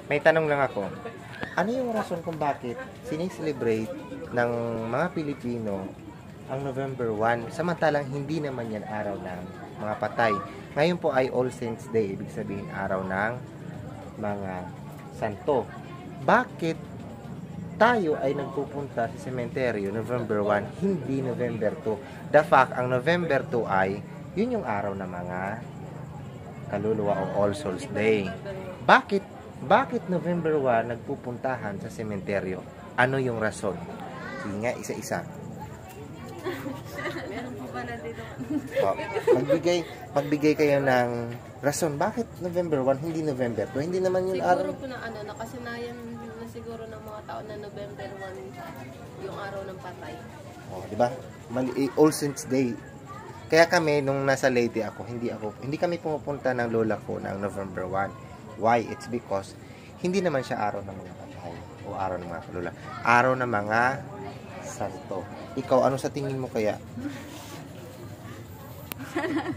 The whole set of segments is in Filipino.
May tanong lang ako. Ano yung rason kung bakit sineselebrate ng mga Pilipino ang November 1, samantalang hindi naman yan araw ng mga patay? Ngayon po ay All Saints Day, ibig sabihin araw ng mga santo. Bakit tayo ay nagpupunta sa sementeryo November 1, hindi November 2? The fact, ang November 2 ay, yun yung araw ng mga kaluluwa o All Souls Day. Bakit November 1 nagpupuntahan sa sementeryo? Ano yung rason? Sige nga, isa-isa. Meron po ba na dito? Oh, magbigay kayo ng rason. Bakit November 1, hindi November 2? Hindi naman yung araw. Siguro po na nakasanayan na siguro ng mga tao na November 1 yung araw ng patay. Oh, di ba? All Saints Day. Kaya kami nung nasa Leyte ako, hindi kami pumupunta ng lola ko ng November 1. Why? It's because hindi naman siya araw ng mga patay o araw ng mga kalula. Araw ng mga santo. Ikaw, ano sa tingin mo kaya?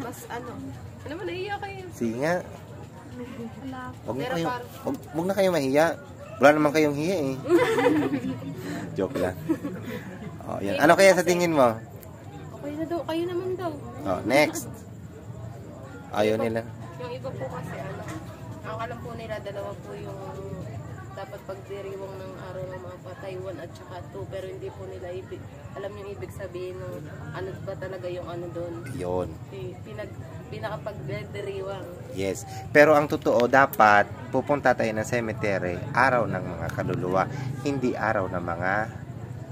Mas ano mo, nahiya kayo. Sige nga. Pero Huwag na kayo mahiya. Wala naman kayong hiya eh. Joke lang. Oh, yan. Ano kaya sa tingin mo? okay na daw, kayo naman daw. Oh, next. Ayaw nila. Yung iba po kasi ang alam po nila dalawa po yung dapat pagdiriwang ng araw ng mga patay, 1 at saka 2, pero hindi po nila alam yung ibig sabihin ng ano ba talaga yung ano doon. Yun. Pinakapagdiriwang. Yes. Pero ang totoo, dapat pupunta tayo ng cemetery araw ng mga kaluluwa, hindi araw ng mga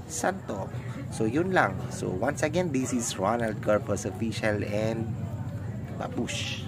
santo. So, yun lang. So, once again, this is Ronald Garpos Official and Babush.